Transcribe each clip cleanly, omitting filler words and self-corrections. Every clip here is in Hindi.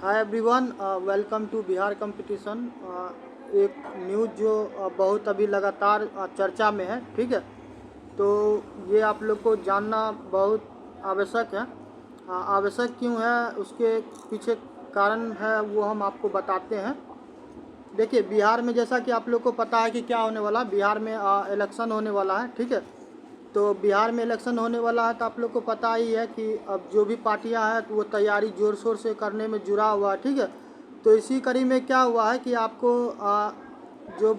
Hi everyone, welcome to Bihar competition. एक न्यूज़ जो बहुत अभी लगातार चर्चा में है, ठीक है। तो ये आप लोग को जानना बहुत आवश्यक है। आवश्यक क्यों है, उसके पीछे कारण है, वो हम आपको बताते हैं। देखिए, बिहार में जैसा कि आप लोग को पता है कि क्या होने वाला है, बिहार में इलेक्शन होने वाला है, ठीक है। तो बिहार में इलेक्शन होने वाला है तो आप लोग को पता ही है कि अब जो भी पार्टियां हैं तो वो तैयारी ज़ोर शोर से करने में जुड़ा हुआ है, ठीक है। तो इसी कड़ी में क्या हुआ है कि आपको जो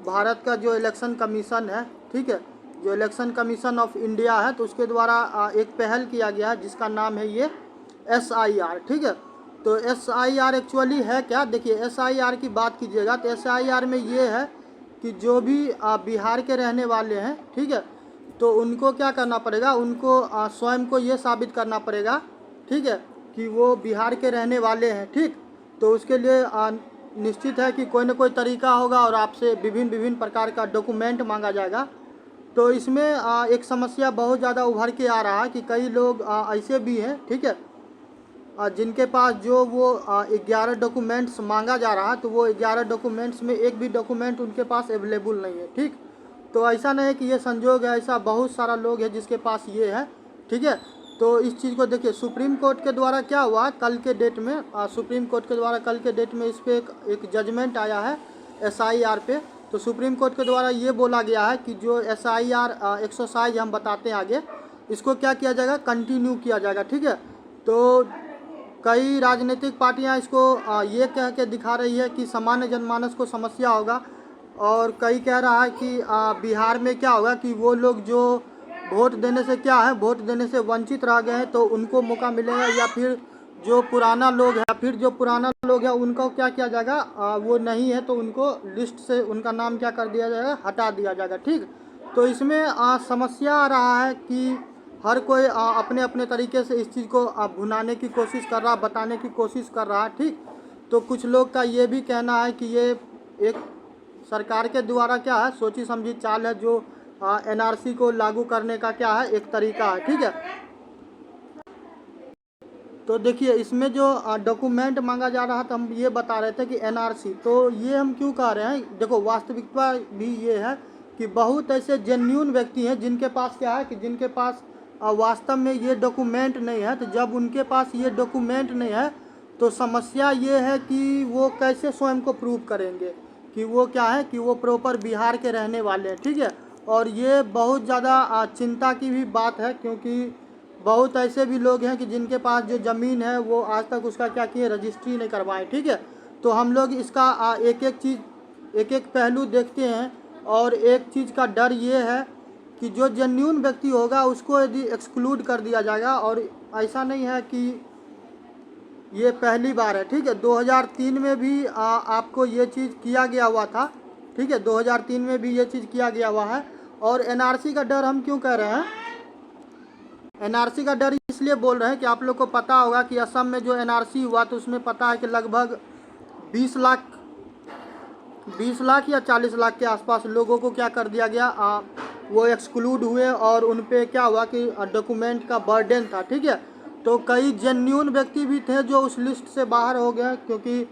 भारत का जो इलेक्शन कमीशन है, ठीक है, जो इलेक्शन कमीशन ऑफ इंडिया है, तो उसके द्वारा एक पहल किया गया है जिसका नाम है ये SIR, ठीक है। तो SIR एक्चुअली है क्या? देखिए, SIR की बात कीजिएगा तो SIR में ये है कि जो भी बिहार के रहने वाले हैं, ठीक है, तो उनको क्या करना पड़ेगा, उनको स्वयं को ये साबित करना पड़ेगा, ठीक है, कि वो बिहार के रहने वाले हैं, ठीक। तो उसके लिए निश्चित है कि कोई ना कोई तरीका होगा और आपसे विभिन्न विभिन्न प्रकार का डॉक्यूमेंट मांगा जाएगा। तो इसमें एक समस्या बहुत ज़्यादा उभर के आ रहा है कि कई लोग ऐसे भी हैं, ठीक है, जिनके पास जो वो 11 डॉक्यूमेंट्स मांगा जा रहा है, तो वो 11 डॉक्यूमेंट्स में एक भी डॉक्यूमेंट उनके पास अवेलेबल नहीं है, ठीक। तो ऐसा नहीं है कि ये संजोग है, ऐसा बहुत सारा लोग हैं जिसके पास ये है, ठीक है। तो इस चीज़ को देखिए, सुप्रीम कोर्ट के द्वारा क्या हुआ कल के डेट में, सुप्रीम कोर्ट के द्वारा कल के डेट में इस पर एक जजमेंट आया है SIR पे। तो सुप्रीम कोर्ट के द्वारा ये बोला गया है कि जो SIR एक्सरसाइज हम बताते हैं आगे, इसको क्या किया जाएगा, कंटिन्यू किया जाएगा, ठीक है। तो कई राजनीतिक पार्टियां इसको ये कह के दिखा रही है कि सामान्य जनमानस को समस्या होगा, और कई कह रहा है कि बिहार में क्या होगा कि वो लोग जो वोट देने से क्या है, वोट देने से वंचित रह गए हैं तो उनको मौका मिलेगा, या फिर जो पुराना लोग है, उनको क्या किया जाएगा, वो नहीं है तो उनको लिस्ट से उनका नाम क्या कर दिया जाएगा, हटा दिया जाएगा, ठीक। तो इसमें समस्या आ रहा है कि हर कोई अपने अपने तरीके से इस चीज़ को भुनाने की कोशिश कर रहा है, बताने की कोशिश कर रहा है, ठीक। तो कुछ लोग का ये भी कहना है कि ये एक सरकार के द्वारा क्या है, सोची समझी चाल है, जो NRC को लागू करने का क्या है, एक तरीका है, ठीक है। तो देखिए, इसमें जो डॉक्यूमेंट मांगा जा रहा था, हम ये बता रहे थे कि NRC, तो ये हम क्यों कह रहे हैं, देखो वास्तविकता भी ये है कि बहुत ऐसे जेन्यून व्यक्ति हैं जिनके पास क्या है कि जिनके पास वास्तव में ये डॉक्यूमेंट नहीं है। तो जब उनके पास ये डॉक्यूमेंट नहीं है तो समस्या ये है कि वो कैसे स्वयं को प्रूव करेंगे कि वो क्या है, कि वो प्रॉपर बिहार के रहने वाले हैं, ठीक है। और ये बहुत ज़्यादा चिंता की भी बात है, क्योंकि बहुत ऐसे भी लोग हैं कि जिनके पास जो ज़मीन है वो आज तक उसका क्या किए, रजिस्ट्री नहीं करवाएं, ठीक है। तो हम लोग इसका एक एक चीज़, एक एक पहलू देखते हैं, और एक चीज़ का डर ये है कि जो जेन्यून व्यक्ति होगा उसको यदि एक्सक्लूड कर दिया जाएगा। और ऐसा नहीं है कि ये पहली बार है, ठीक है। 2003 में भी आपको ये चीज़ किया गया हुआ था, ठीक है, 2003 में भी ये चीज़ किया गया हुआ है। और NRC का डर हम क्यों कह रहे हैं, NRC का डर इसलिए बोल रहे हैं कि आप लोग को पता होगा कि असम में जो NRC हुआ तो उसमें पता है कि लगभग 20 लाख या 40 लाख के आसपास लोगों को क्या कर दिया गया, वो एक्सक्लूड हुए, और उन पे क्या हुआ कि डॉक्यूमेंट का बर्डन था, ठीक है। तो कई जेन्यून व्यक्ति भी थे जो उस लिस्ट से बाहर हो गए, क्योंकि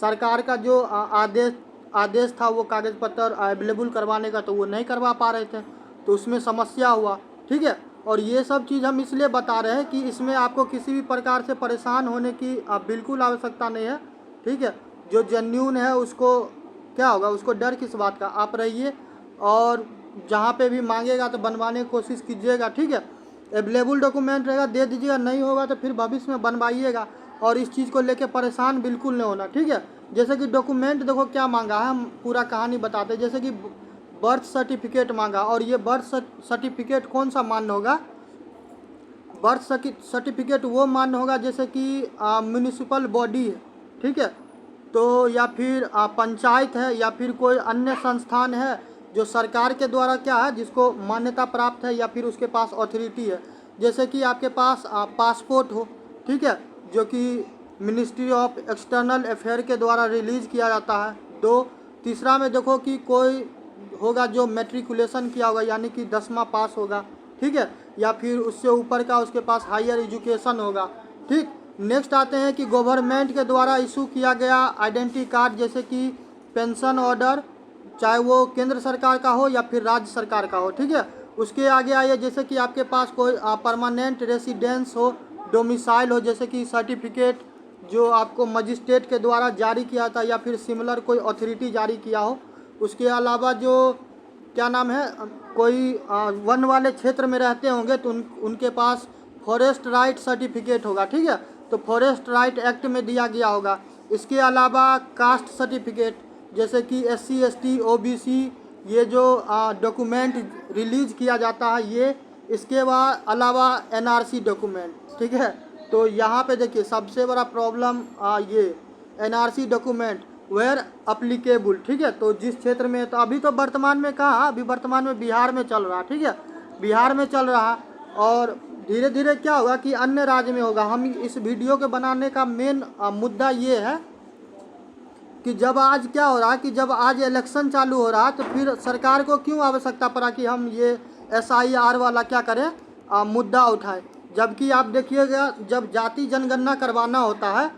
सरकार का जो आदेश था वो कागज़ पत्र अवेलेबल करवाने का, तो वो नहीं करवा पा रहे थे, तो उसमें समस्या हुआ, ठीक है। और ये सब चीज़ हम इसलिए बता रहे हैं कि इसमें आपको किसी भी प्रकार से परेशान होने की बिल्कुल आवश्यकता नहीं है, ठीक है। जो जेन्यून है उसको क्या होगा, उसको डर किस बात का, आप रहिए और जहाँ पे भी मांगेगा तो बनवाने की कोशिश कीजिएगा, ठीक है। अवेलेबल डॉक्यूमेंट रहेगा दे दीजिएगा, नहीं होगा तो फिर भविष्य में बनवाइएगा, और इस चीज़ को लेके परेशान बिल्कुल नहीं होना, ठीक है। जैसे कि डॉक्यूमेंट देखो क्या मांगा है, हम पूरा कहानी बताते हैं। जैसे कि बर्थ सर्टिफिकेट मांगा, और ये बर्थ सर्टिफिकेट कौन सा मान्य होगा, बर्थ सर्टिफिकेट वो मान्य होगा जैसे कि म्यूनिसिपल बॉडी है, ठीक है, तो या फिर पंचायत है, या फिर कोई अन्य संस्थान है जो सरकार के द्वारा क्या है, जिसको मान्यता प्राप्त है, या फिर उसके पास अथॉरिटी है। जैसे कि आपके पास पासपोर्ट हो, ठीक है, जो कि मिनिस्ट्री ऑफ एक्सटर्नल अफेयर के द्वारा रिलीज़ किया जाता है। दो, तीसरा में देखो कि कोई होगा जो मैट्रिकुलेशन किया होगा, यानी कि 10वां पास होगा, ठीक है, या फिर उससे ऊपर का उसके पास हायर एजुकेशन होगा, ठीक। नेक्स्ट आते हैं कि गवर्नमेंट के द्वारा इशू किया गया आइडेंटिटी कार्ड, जैसे कि पेंशन ऑर्डर, चाहे वो केंद्र सरकार का हो या फिर राज्य सरकार का हो, ठीक है। उसके आगे आइए, जैसे कि आपके पास कोई परमानेंट रेसिडेंस हो, डोमिसाइल हो, जैसे कि सर्टिफिकेट जो आपको मजिस्ट्रेट के द्वारा जारी किया था या फिर सिमिलर कोई अथॉरिटी जारी किया हो। उसके अलावा जो क्या नाम है, कोई वन वाले क्षेत्र में रहते होंगे तो उनके पास फॉरेस्ट राइट सर्टिफिकेट होगा, ठीक है। तो फॉरेस्ट राइट एक्ट में दिया गया होगा। इसके अलावा कास्ट सर्टिफिकेट, जैसे कि SC ST OBC, ये जो डॉक्यूमेंट रिलीज किया जाता है ये। इसके बाद अलावा NRC डॉक्यूमेंट, ठीक है। तो यहाँ पे देखिए सबसे बड़ा प्रॉब्लम ये NRC डॉक्यूमेंट वेयर अप्लीकेबल, ठीक है। तो जिस क्षेत्र में, तो अभी तो वर्तमान में कहाँ, अभी वर्तमान में बिहार में चल रहा, ठीक है, बिहार में चल रहा। और धीरे धीरे क्या होगा कि अन्य राज्य में होगा। हम इस वीडियो के बनाने का मेन मुद्दा ये है कि जब आज क्या हो रहा है कि जब आज इलेक्शन चालू हो रहा है तो फिर सरकार को क्यों आवश्यकता पड़ा कि हम ये SIR वाला क्या करें, मुद्दा उठाएं। जबकि आप देखिएगा जब जाति जनगणना करवाना होता है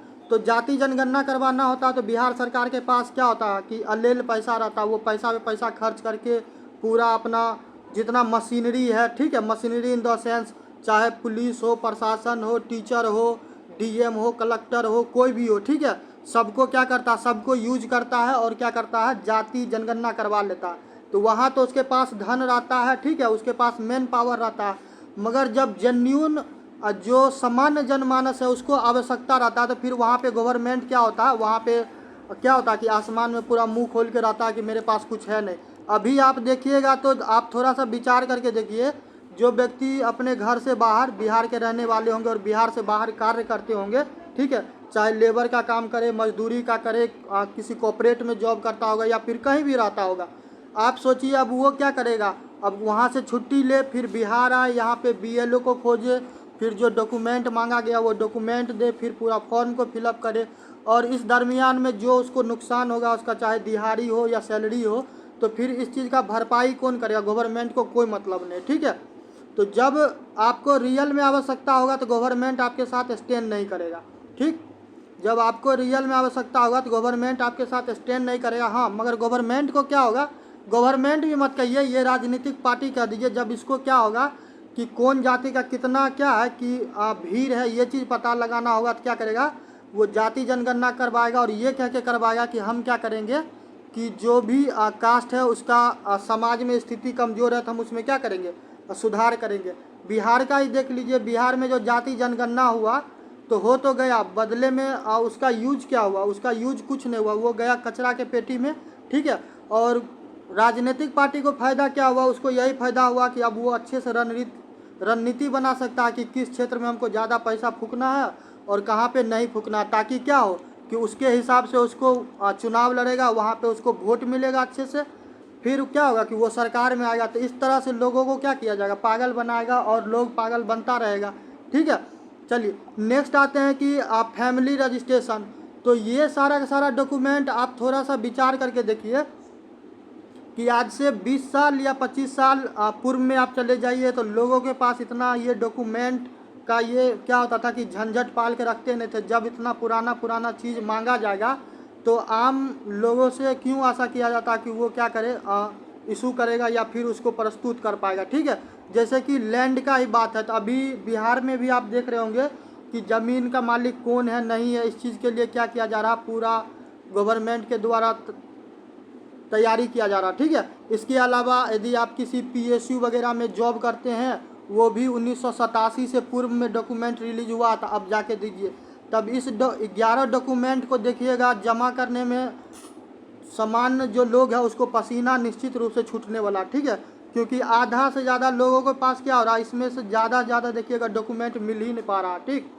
तो बिहार सरकार के पास क्या होता है कि अलेल पैसा रहता है। वो पैसा पे पैसा खर्च करके पूरा अपना जितना मशीनरी है, ठीक है, मशीनरी इन द सेंस चाहे पुलिस हो, प्रशासन हो, टीचर हो, DM हो, कलेक्टर हो, कोई भी हो, ठीक है, सबको क्या करता है, सबको यूज करता है और क्या करता है, जाति जनगणना करवा लेता है। तो वहाँ तो उसके पास धन रहता है, ठीक है, उसके पास मैन पावर रहता है। मगर जब जेन्यून जो सामान्य जनमानस है उसको आवश्यकता रहता है तो फिर वहाँ पे गवर्नमेंट क्या होता है, वहाँ पे क्या होता है कि आसमान में पूरा मुंह खोल के रहता है कि मेरे पास कुछ है नहीं। अभी आप देखिएगा तो आप थोड़ा सा विचार करके देखिए, जो व्यक्ति अपने घर से बाहर बिहार के रहने वाले होंगे और बिहार से बाहर कार्य करते होंगे, ठीक है, चाहे लेबर का काम करे, मजदूरी का करे, किसी कॉर्पोरेट में जॉब करता होगा या फिर कहीं भी रहता होगा। आप सोचिए अब वो क्या करेगा, अब वहाँ से छुट्टी ले, फिर बिहार आए, यहाँ पे BLO को खोजे, फिर जो डॉक्यूमेंट मांगा गया वो डॉक्यूमेंट दे, फिर पूरा फॉर्म को फिलअप करे। और इस दरमियान में जो उसको नुकसान होगा, उसका चाहे दिहाड़ी हो या सैलरी हो, तो फिर इस चीज़ का भरपाई कौन करेगा, गवर्नमेंट को कोई मतलब नहीं, ठीक है। तो जब आपको रियल में आवश्यकता होगा तो गवर्नमेंट आपके साथ स्टैंड नहीं करेगा, ठीक। जब आपको रियल में आवश्यकता होगा तो गवर्नमेंट आपके साथ स्टैंड नहीं करेगा। हाँ, मगर गवर्नमेंट को क्या होगा, गवर्नमेंट भी मत कहिए, ये राजनीतिक पार्टी कह दीजिए। जब इसको क्या होगा कि कौन जाति का कितना क्या है कि भीड़ है, ये चीज़ पता लगाना होगा तो क्या करेगा, वो जाति जनगणना करवाएगा और ये कह के करवाएगा कि हम क्या करेंगे कि जो भी कास्ट है उसका समाज में स्थिति कमज़ोर है तो हम उसमें क्या करेंगे, सुधार करेंगे। बिहार का ही देख लीजिए, बिहार में जो जाति जनगणना हुआ तो हो तो गया, बदले में उसका यूज क्या हुआ, उसका यूज कुछ नहीं हुआ, वो गया कचरा के पेटी में, ठीक है। और राजनीतिक पार्टी को फ़ायदा क्या हुआ, उसको यही फ़ायदा हुआ कि अब वो अच्छे से रणनीति बना सकता है कि किस क्षेत्र में हमको ज़्यादा पैसा फूकना है और कहाँ पे नहीं फूकना, ताकि क्या हो कि उसके हिसाब से उसको चुनाव लड़ेगा, वहाँ पे उसको वोट मिलेगा अच्छे से, फिर क्या होगा कि वो सरकार में आएगा। तो इस तरह से लोगों को क्या किया जाएगा, पागल बनाएगा और लोग पागल बनता रहेगा, ठीक है। चलिए नेक्स्ट आते हैं कि आप फैमिली रजिस्ट्रेशन। तो ये सारा का सारा डॉक्यूमेंट आप थोड़ा सा विचार करके देखिए कि आज से 20 साल या 25 साल पूर्व में आप चले जाइए तो लोगों के पास इतना ये डॉक्यूमेंट का ये क्या होता था कि झंझट पाल के रखते नहीं थे। जब इतना पुराना चीज़ मांगा जाएगा तो आम लोगों से क्यों आशा किया जाता कि वो क्या करे, इशू करेगा या फिर उसको प्रस्तुत कर पाएगा, ठीक है। जैसे कि लैंड का ही बात है तो अभी बिहार में भी आप देख रहे होंगे कि ज़मीन का मालिक कौन है नहीं है, इस चीज़ के लिए क्या किया जा रहा, पूरा गवर्नमेंट के द्वारा तैयारी किया जा रहा, ठीक है। इसके अलावा यदि आप किसी PSU वगैरह में जॉब करते हैं, वो भी 1987 से पूर्व में डॉक्यूमेंट रिलीज हुआ था, अब जाके दीजिए। तब इस 11 डॉक्यूमेंट को देखिएगा, जमा करने में सामान्य जो लोग हैं उसको पसीना निश्चित रूप से छूटने वाला, ठीक है। क्योंकि आधा से ज़्यादा लोगों के पास क्या हो रहा है, इसमें से ज़्यादा देखिएगा डॉक्यूमेंट मिल ही नहीं पा रहा, ठीक।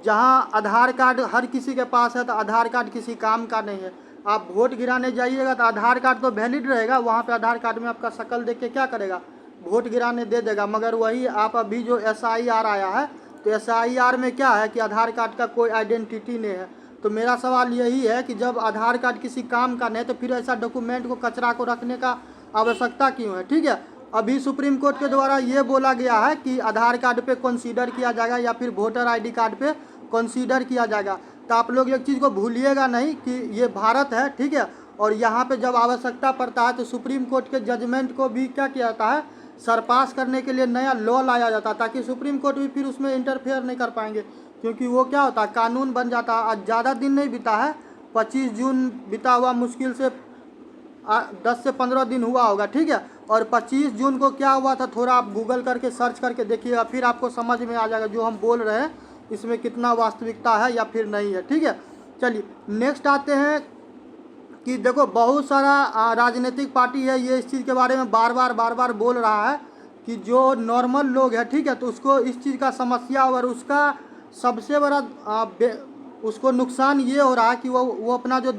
जहाँ आधार कार्ड हर किसी के पास है तो आधार कार्ड किसी काम का नहीं है। आप वोट गिराने जाइएगा तो आधार कार्ड तो वैलिड रहेगा, वहाँ पे आधार कार्ड में आपका शक्ल देख के क्या करेगा, वोट गिराने दे देगा। मगर वही आप अभी जो SIR आया है तो SIR में क्या है कि आधार कार्ड का कोई आइडेंटिटी नहीं है। तो मेरा सवाल यही है कि जब आधार कार्ड किसी काम का नहीं तो फिर ऐसा डॉक्यूमेंट को कचरा को रखने का आवश्यकता क्यों है, ठीक है। अभी सुप्रीम कोर्ट के द्वारा ये बोला गया है कि आधार कार्ड पे कंसीडर किया जाएगा या फिर वोटर ID कार्ड पे कंसीडर किया जाएगा। तो आप लोग एक चीज़ को भूलिएगा नहीं कि ये भारत है, ठीक है, और यहाँ पे जब आवश्यकता पड़ता है तो सुप्रीम कोर्ट के जजमेंट को भी क्या किया जाता है, सरपास करने के लिए नया लॉ लाया जाता है, ताकि सुप्रीम कोर्ट भी फिर उसमें इंटरफेयर नहीं कर पाएंगे, क्योंकि वो क्या होता है, कानून बन जाता है। आज ज़्यादा दिन नहीं बीता है, 25 जून बीता हुआ, मुश्किल से 10 से 15 दिन हुआ होगा, ठीक है। और 25 जून को क्या हुआ था, थोड़ा आप गूगल करके सर्च करके देखिएगा, फिर आपको समझ में आ जाएगा जो हम बोल रहे हैं इसमें कितना वास्तविकता है या फिर नहीं है, ठीक है। चलिए नेक्स्ट आते हैं कि देखो बहुत सारा राजनीतिक पार्टी है, ये इस चीज़ के बारे में बार बार बोल रहा है कि जो नॉर्मल लोग हैं, ठीक है, तो उसको इस चीज़ का समस्या और उसका सबसे बड़ा उसको नुकसान ये हो रहा है कि वो अपना जो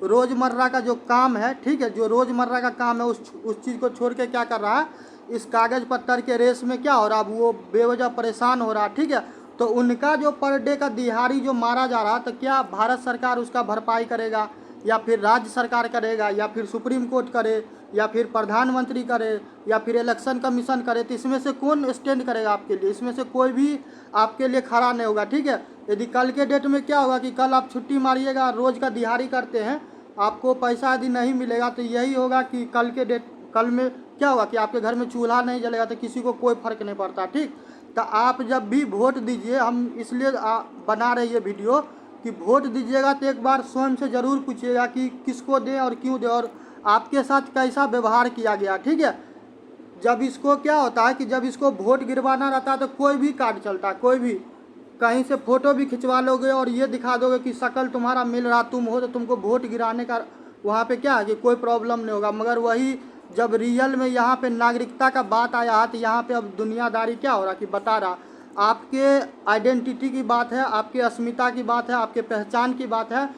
रोज़मर्रा का जो काम है, ठीक है, जो रोज़मर्रा का काम है उस चीज़ को छोड़ के क्या कर रहा है, इस कागज़ पत्तर के रेस में क्या हो रहा है, वो बेवजह परेशान हो रहा है, ठीक है। तो उनका जो पर डे का दिहाड़ी जो मारा जा रहा है, तो क्या भारत सरकार उसका भरपाई करेगा या फिर राज्य सरकार करेगा या फिर सुप्रीम कोर्ट करे या फिर प्रधानमंत्री करे या फिर इलेक्शन कमीशन करे, तो इसमें से कौन स्टैंड करेगा आपके लिए? इसमें से कोई भी आपके लिए खड़ा नहीं होगा, ठीक है। यदि कल के डेट में क्या होगा कि कल आप छुट्टी मारिएगा, रोज़ का दिहाड़ी करते हैं, आपको पैसा यदि नहीं मिलेगा तो यही होगा कि कल में क्या होगा कि आपके घर में चूल्हा नहीं जलेगा, तो किसी को कोई फर्क नहीं पड़ता, ठीक। तो आप जब भी वोट दीजिए, हम इसलिए बना रहे ये वीडियो कि वोट दीजिएगा तो एक बार स्वयं से ज़रूर पूछिएगा कि किसको दें और क्यों दें और आपके साथ कैसा व्यवहार किया गया, ठीक है। जब इसको क्या होता है कि जब इसको वोट गिरवाना रहता है तो कोई भी कार्ड चलता है, कोई भी कहीं से फ़ोटो भी खिंचवा लोगे और ये दिखा दोगे कि शक्ल तुम्हारा मिल रहा तुम हो, तो तुमको वोट गिराने का वहाँ पे क्या है कि कोई प्रॉब्लम नहीं होगा। मगर वही जब रियल में यहाँ पे नागरिकता का बात आया है, तो यहाँ पे अब दुनियादारी क्या हो रहा कि बता रहा, आपके आइडेंटिटी की बात है, आपके अस्मिता की बात है, आपके पहचान की बात है।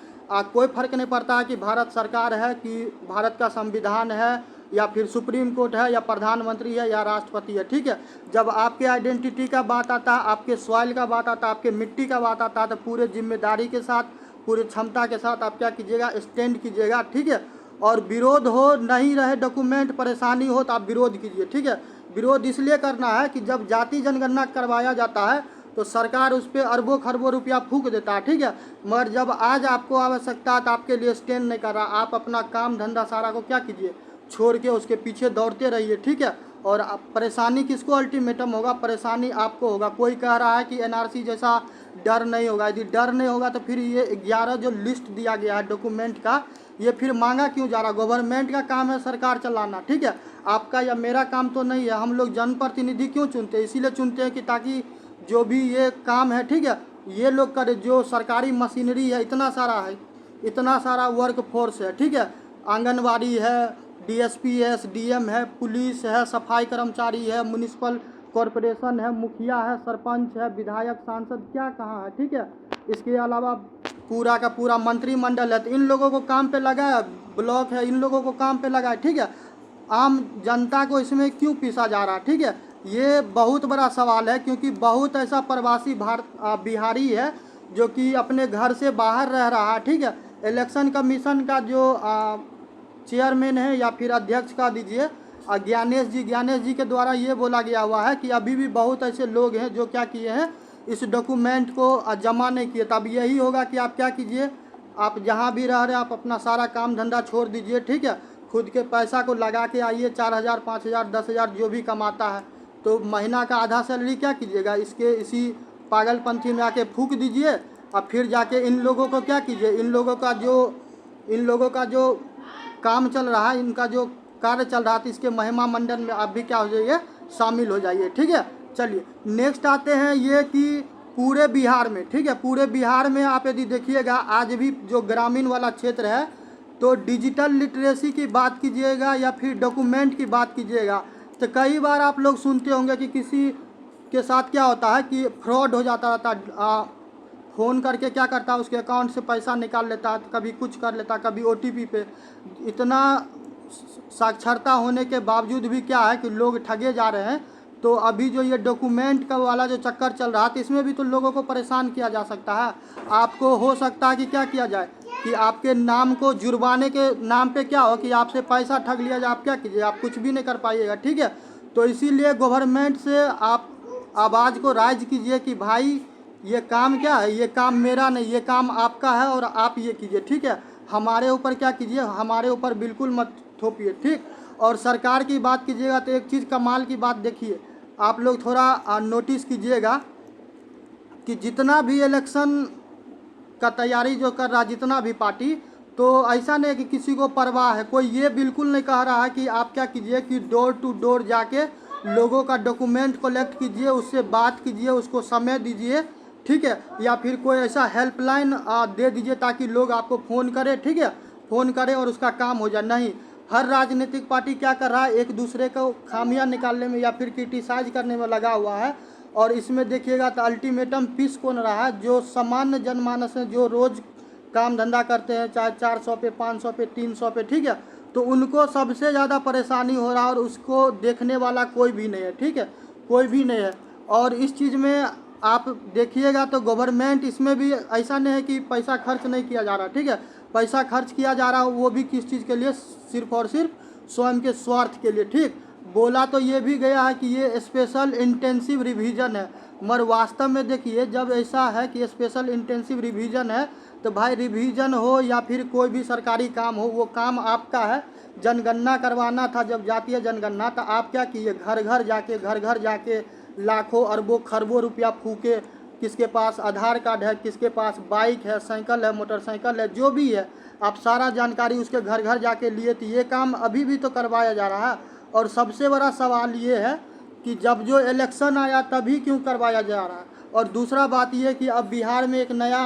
कोई फ़र्क नहीं पड़ता है कि भारत सरकार है कि भारत का संविधान है या फिर सुप्रीम कोर्ट है या प्रधानमंत्री है या राष्ट्रपति है, ठीक है। जब आपके आइडेंटिटी का बात आता है, आपके सॉइल का बात आता है, आपके मिट्टी का बात आता है, तो पूरे जिम्मेदारी के साथ, पूरी क्षमता के साथ आप क्या कीजिएगा, स्टैंड कीजिएगा, ठीक है। और विरोध हो नहीं रहे डॉक्यूमेंट, परेशानी हो तो आप विरोध कीजिए, ठीक है। विरोध इसलिए करना है कि जब जाति जनगणना करवाया जाता है तो सरकार उस पर अरबों खरबों रुपया फूंक देता है, ठीक है। मगर जब आज आपको आवश्यकता है तो आपके लिए स्टैंड नहीं कर रहा, आप अपना काम धंधा सारा को क्या कीजिए, छोड़ के उसके पीछे दौड़ते रहिए, ठीक है। और परेशानी किसको अल्टीमेटम होगा, परेशानी आपको होगा। कोई कह रहा है कि एनआरसी जैसा डर नहीं होगा, यदि डर नहीं होगा तो फिर ये 11 जो लिस्ट दिया गया है डॉक्यूमेंट का, ये फिर मांगा क्यों जा रहा? गवर्नमेंट का काम है सरकार चलाना, ठीक है, आपका या मेरा काम तो नहीं है। हम लोग जनप्रतिनिधि क्यों चुनते हैं? इसीलिए चुनते हैं कि ताकि जो भी ये काम है, ठीक है, ये लोग करे। जो सरकारी मशीनरी है, इतना सारा वर्क फोर्स है, ठीक है, आंगनवाड़ी है, डीएसपी है, एसडीएम है, पुलिस है, सफाई कर्मचारी है, म्युनिसिपल कॉरपोरेशन है, मुखिया है, सरपंच है, विधायक, सांसद, क्या कहाँ है, ठीक है। इसके अलावा पूरा का पूरा मंत्रिमंडल है, तो इन लोगों को काम पे लगाया, ब्लॉक है, इन लोगों को काम पे लगाया, ठीक है। आम जनता को इसमें क्यों पीसा जा रहा, ठीक है, ये बहुत बड़ा सवाल है। क्योंकि बहुत ऐसा प्रवासी बिहारी है जो कि अपने घर से बाहर रह रहा है, ठीक है। इलेक्शन कमीशन का जो चेयरमैन है या फिर अध्यक्ष का दीजिए, ज्ञानेश जी के द्वारा ये बोला गया हुआ है कि अभी भी बहुत ऐसे लोग हैं जो क्या किए हैं, इस डॉक्यूमेंट को जमा नहीं किए। तब यही होगा कि आप क्या कीजिए, आप जहाँ भी रह रहे हैं आप अपना सारा काम धंधा छोड़ दीजिए, ठीक है, खुद के पैसा को लगा के आइए, 4000, 5000, 10,000 जो भी कमाता है, तो महीना का आधा सैलरी क्या कीजिएगा, इसी पागलपंथी में आके फूंक दीजिए। और फिर जाके इन लोगों को क्या कीजिए, इन लोगों का जो काम चल रहा है, इनका जो कार्य चल रहा है, तो इसके महिमा मंडल में आप भी क्या हो जाइए, शामिल हो जाइए, ठीक है। चलिए नेक्स्ट आते हैं ये कि पूरे बिहार में, ठीक है, पूरे बिहार में आप यदि देखिएगा आज भी जो ग्रामीण वाला क्षेत्र है, तो डिजिटल लिटरेसी की बात कीजिएगा या फिर डॉक्यूमेंट की बात कीजिएगा, तो कई बार आप लोग सुनते होंगे कि किसी के साथ क्या होता है कि फ्रॉड हो जाता रहता, फ़ोन करके क्या करता है, उसके अकाउंट से पैसा निकाल लेता है, कभी कुछ कर लेता, कभी ओटीपी पे। इतना साक्षरता होने के बावजूद भी क्या है कि लोग ठगे जा रहे हैं। तो अभी जो ये डॉक्यूमेंट का वाला जो चक्कर चल रहा है, तो इसमें भी तो लोगों को परेशान किया जा सकता है। आपको हो सकता है कि क्या किया जाए कि आपके नाम को जुर्माने के नाम पे क्या हो कि आपसे पैसा ठग लिया जाए, आप क्या कीजिए, आप कुछ भी नहीं कर पाइएगा, ठीक है। तो इसीलिए गवर्नमेंट से आप आवाज़ को राइज कीजिए कि भाई ये काम क्या है, ये काम मेरा नहीं, ये काम आपका है और आप ये कीजिए, ठीक है। हमारे ऊपर क्या कीजिए, हमारे ऊपर बिल्कुल मत थोपिए, ठीक। और सरकार की बात कीजिएगा तो एक चीज़ कमाल की बात देखिए, आप लोग थोड़ा नोटिस कीजिएगा कि जितना भी इलेक्शन का तैयारी जो कर रहा, जितना भी पार्टी, तो ऐसा नहीं है कि किसी को परवाह है, कोई ये बिल्कुल नहीं कह रहा है कि आप क्या कीजिए कि डोर टू डोर जाके लोगों का डॉक्यूमेंट कलेक्ट कीजिए, उससे बात कीजिए, उसको समय दीजिए, ठीक है। या फिर कोई ऐसा हेल्पलाइन दे दीजिए ताकि लोग आपको फ़ोन करें, ठीक है, फ़ोन करें और उसका काम हो जाए। नहीं, हर राजनीतिक पार्टी क्या कर रहा है, एक दूसरे को खामियां निकालने में या फिर क्रिटिसाइज करने में लगा हुआ है। और इसमें देखिएगा तो अल्टीमेटम पीस कौन रहा है, जो सामान्य जनमानस है, जो रोज़ काम धंधा करते हैं, चाहे 400 पे, 500 पे, 300 पे, ठीक है, तो उनको सबसे ज़्यादा परेशानी हो रहा है और उसको देखने वाला कोई भी नहीं है, ठीक है, कोई भी नहीं है। और इस चीज़ में आप देखिएगा तो गवर्नमेंट इसमें भी ऐसा नहीं है कि पैसा खर्च नहीं किया जा रहा, ठीक है, पैसा खर्च किया जा रहा है, वो भी किस चीज़ के लिए, सिर्फ और सिर्फ स्वयं के स्वार्थ के लिए, ठीक। बोला तो ये भी गया है कि ये स्पेशल इंटेंसिव रिवीजन है, मगर वास्तव में देखिए जब ऐसा है कि स्पेशल इंटेंसिव रिवीजन है, तो भाई रिवीजन हो या फिर कोई भी सरकारी काम हो, वो काम आपका है। जनगणना करवाना था, जब जातीय जनगणना, तो आप क्या किए, घर घर जाके लाखों अरबों खरबों रुपया फूके, किसके पास आधार कार्ड है, किसके पास बाइक है, साइकिल है, मोटरसाइकिल है, जो भी है, आप सारा जानकारी उसके घर घर जाके लिए। तो ये काम अभी भी तो करवाया जा रहा है। और सबसे बड़ा सवाल ये है कि जब जो इलेक्शन आया तभी क्यों करवाया जा रहा है। और दूसरा बात ये कि अब बिहार में एक नया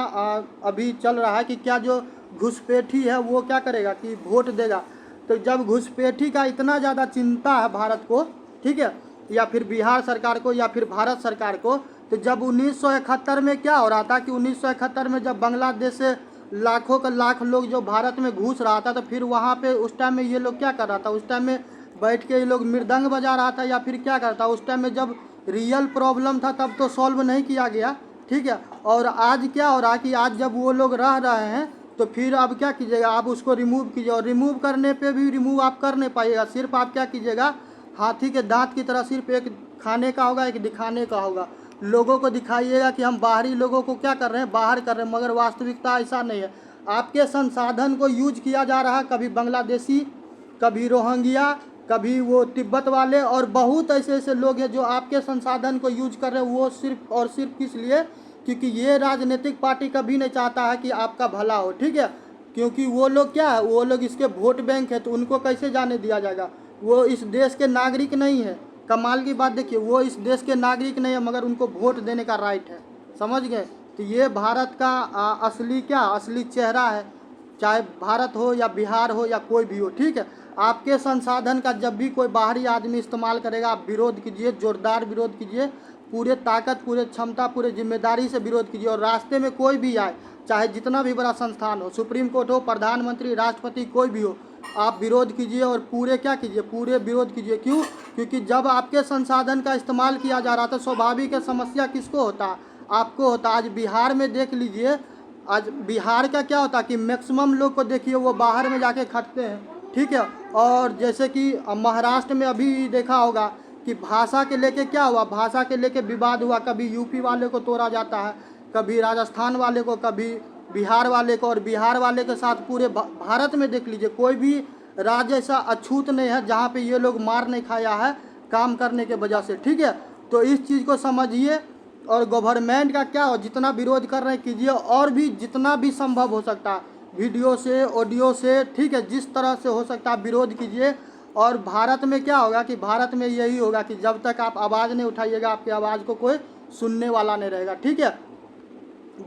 अभी चल रहा है कि क्या जो घुसपैठी है वो क्या करेगा कि वोट देगा। तो जब घुसपैठी का इतना ज़्यादा चिंता है भारत को, ठीक है, या फिर बिहार सरकार को या फिर भारत सरकार को, तो जब 1971 में क्या हो रहा था कि 1971 में जब बांग्लादेश से लाखों का लाख लोग जो भारत में घुस रहा था, तो फिर वहाँ पे उस टाइम में ये लोग क्या कर रहा था, उस टाइम में बैठ के ये लोग मृदंग बजा रहा था या फिर क्या करता, उस टाइम में जब रियल प्रॉब्लम था तब तो सॉल्व नहीं किया गया, ठीक है। और आज क्या हो रहा है कि आज जब वो लोग रह रहे हैं तो फिर अब क्या कीजिएगा, आप उसको रिमूव कीजिए, और रिमूव करने पे भी रिमूव आप कर नहीं पाइएगा। सिर्फ आप क्या कीजिएगा, हाथी के दांत की तरह सिर्फ एक खाने का होगा, एक दिखाने का होगा। लोगों को दिखाइएगा कि हम बाहरी लोगों को क्या कर रहे हैं, बाहर कर रहे हैं, मगर वास्तविकता ऐसा नहीं है। आपके संसाधन को यूज किया जा रहा है, कभी बांग्लादेशी, कभी रोहिंग्या, कभी वो तिब्बत वाले, और बहुत ऐसे ऐसे लोग हैं जो आपके संसाधन को यूज कर रहे हैं। वो सिर्फ और सिर्फ किस लिए, क्योंकि ये राजनीतिक पार्टी कभी नहीं चाहता है कि आपका भला हो, ठीक है। क्योंकि वो लोग क्या है, वो लोग इसके वोट बैंक है, तो उनको कैसे जाने दिया जाएगा। वो इस देश के नागरिक नहीं है। कमाल की बात देखिए, वो इस देश के नागरिक नहीं है, मगर उनको वोट देने का राइट है, समझ गए। तो ये भारत का असली क्या, असली चेहरा है, चाहे भारत हो या बिहार हो या कोई भी हो, ठीक है। आपके संसाधन का जब भी कोई बाहरी आदमी इस्तेमाल करेगा, आप विरोध कीजिए, जोरदार विरोध कीजिए, पूरे ताकत, पूरे क्षमता, पूरे जिम्मेदारी से विरोध कीजिए। और रास्ते में कोई भी आए, चाहे जितना भी बड़ा संस्थान हो, सुप्रीम कोर्ट हो, प्रधानमंत्री, राष्ट्रपति, कोई भी हो, आप विरोध कीजिए और पूरे क्या कीजिए, पूरे विरोध कीजिए। क्यों, क्योंकि जब आपके संसाधन का इस्तेमाल किया जा रहा था, स्वाभाविक है समस्या किसको होता, आपको होता। आज बिहार में देख लीजिए, आज बिहार का क्या होता कि मैक्सिमम लोग को देखिए वो बाहर में जाके खटते हैं, ठीक है। और जैसे कि महाराष्ट्र में अभी देखा होगा कि भाषा के लेके क्या हुआ, भाषा के लेके विवाद हुआ, कभी यूपी वाले को तोड़ा जाता है, कभी राजस्थान वाले को, कभी बिहार वाले को, और बिहार वाले के साथ पूरे भारत में देख लीजिए कोई भी राज्य ऐसा अछूत नहीं है जहाँ पे ये लोग मार नहीं खाया है काम करने के वजह से, ठीक है। तो इस चीज़ को समझिए, और गवर्नमेंट का क्या हो, जितना विरोध कर रहे हैं कीजिए, और भी जितना भी संभव हो सकता है, वीडियो से, ऑडियो से, ठीक है, जिस तरह से हो सकता है विरोध कीजिए। और भारत में क्या होगा कि भारत में यही होगा कि जब तक आप आवाज़ नहीं उठाइएगा, आपकी आवाज़ को कोई सुनने वाला नहीं रहेगा, ठीक है।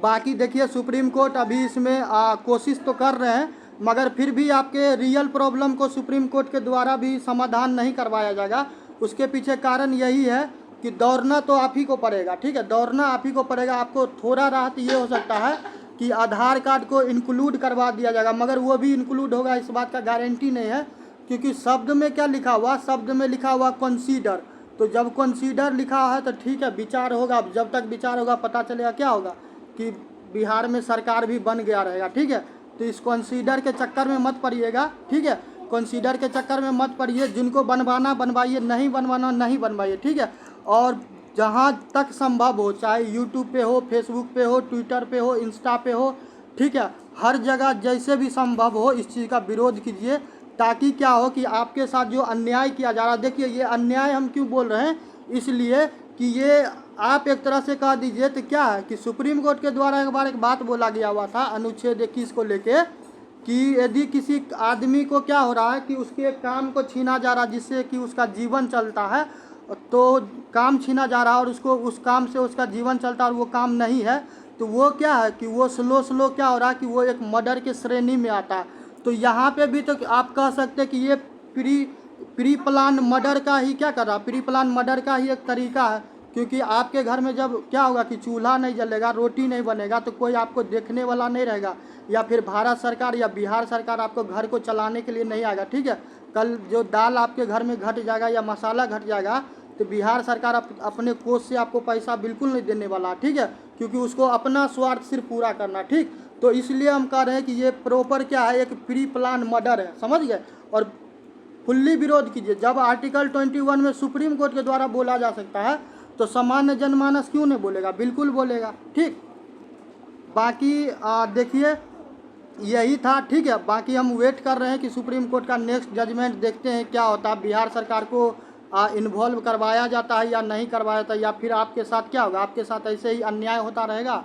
बाकी देखिए सुप्रीम कोर्ट अभी इसमें कोशिश तो कर रहे हैं, मगर फिर भी आपके रियल प्रॉब्लम को सुप्रीम कोर्ट के द्वारा भी समाधान नहीं करवाया जाएगा। उसके पीछे कारण यही है कि दौड़ना तो आप ही को पड़ेगा, ठीक है, दौड़ना आप ही को पड़ेगा। आपको थोड़ा राहत ये हो सकता है कि आधार कार्ड को इंक्लूड करवा दिया जाएगा, मगर वो भी इंक्लूड होगा इस बात का गारंटी नहीं है, क्योंकि शब्द में क्या लिखा हुआ, शब्द में लिखा हुआ कंसीडर। तो जब कंसीडर लिखा है तो ठीक है, विचार होगा, जब तक विचार होगा पता चलेगा क्या होगा कि बिहार में सरकार भी बन गया रहेगा, ठीक है। तो इस कंसीडर के चक्कर में मत पड़िएगा, ठीक है, कंसीडर के चक्कर में मत पड़िए। जिनको बनवाना बनवाइए, नहीं बनवाना नहीं बनवाइए, ठीक है। और जहाँ तक संभव हो, चाहे यूट्यूब पे हो, फेसबुक पे हो, ट्विटर पे हो, इंस्टा पे हो, ठीक है, हर जगह जैसे भी संभव हो इस चीज़ का विरोध कीजिए, ताकि क्या हो कि आपके साथ जो अन्याय किया जा रहा है, देखिए ये अन्याय हम क्यों बोल रहे हैं, इसलिए कि ये आप एक तरह से कह दीजिए तो क्या है कि सुप्रीम कोर्ट के द्वारा एक बार एक बात बोला गया हुआ था अनुच्छेद 21 को लेके, कि यदि किसी आदमी को क्या हो रहा है कि उसके काम को छीना जा रहा है जिससे कि उसका जीवन चलता है, तो काम छीना जा रहा है और उसको उस काम से उसका जीवन चलता है और वो काम नहीं है, तो वो क्या है कि वो स्लो क्या हो रहा है कि वो एक मर्डर के श्रेणी में आता है। तो यहाँ पे भी तो आप कह सकते हैं कि ये प्री प्लान मर्डर का ही क्या कर रहा है, प्री प्लान मर्डर का ही एक तरीका है, क्योंकि आपके घर में जब क्या होगा कि चूल्हा नहीं जलेगा, रोटी नहीं बनेगा, तो कोई आपको देखने वाला नहीं रहेगा, या फिर भारत सरकार या बिहार सरकार आपको घर को चलाने के लिए नहीं आएगा, ठीक है। कल जो दाल आपके घर में घट जाएगा या मसाला घट जाएगा, तो बिहार सरकार अपने कोष से आपको पैसा बिल्कुल नहीं देने वाला, ठीक है, क्योंकि उसको अपना स्वार्थ सिर्फ पूरा करना, ठीक। तो इसलिए हम कह रहे हैं कि ये प्रॉपर क्या है, एक प्री प्लान मर्डर है, समझ गए। और फुल्ली विरोध कीजिए। जब आर्टिकल 21 में सुप्रीम कोर्ट के द्वारा बोला जा सकता है, तो सामान्य जनमानस क्यों नहीं बोलेगा, बिल्कुल बोलेगा, ठीक। बाकी देखिए यही था, ठीक है। बाकी हम वेट कर रहे हैं कि सुप्रीम कोर्ट का नेक्स्ट जजमेंट, देखते हैं क्या होता है, बिहार सरकार को इन्वॉल्व करवाया जाता है या नहीं करवाया जाता है, या फिर आपके साथ क्या होगा, आपके साथ ऐसे ही अन्याय होता रहेगा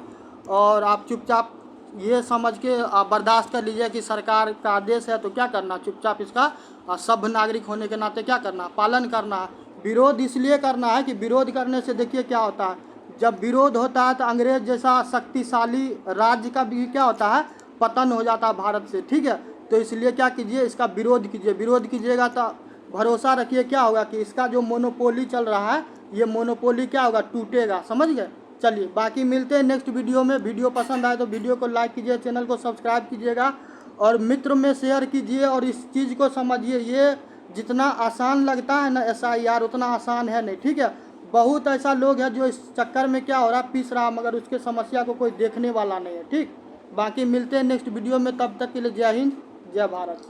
और आप चुपचाप ये समझ के बर्दाश्त कर लीजिए कि सरकार का आदेश है, तो क्या करना, चुपचाप इसका सभ्य नागरिक होने के नाते क्या करना, पालन करना है। विरोध इसलिए करना है कि विरोध करने से देखिए क्या होता है, जब विरोध होता है तो अंग्रेज जैसा शक्तिशाली राज्य का भी क्या होता है, पतन हो जाता है भारत से, ठीक है। तो इसलिए क्या कीजिए, इसका विरोध कीजिए। विरोध कीजिएगा तो भरोसा रखिए क्या होगा कि इसका जो मोनोपोली चल रहा है, ये मोनोपोली क्या होगा, टूटेगा, समझ गए। चलिए बाकी मिलते हैं नेक्स्ट वीडियो में। वीडियो पसंद आए तो वीडियो को लाइक कीजिए, चैनल को सब्सक्राइब कीजिएगा और मित्र में शेयर कीजिए। और इस चीज़ को समझिए, ये जितना आसान लगता है ना SIR, उतना आसान है नहीं, ठीक है। बहुत ऐसा लोग है जो इस चक्कर में क्या हो रहा है, पीस रहा, मगर उसके समस्या को कोई देखने वाला नहीं है, ठीक। बाकी मिलते हैं नेक्स्ट वीडियो में, तब तक के लिए जय हिंद, जय भारत।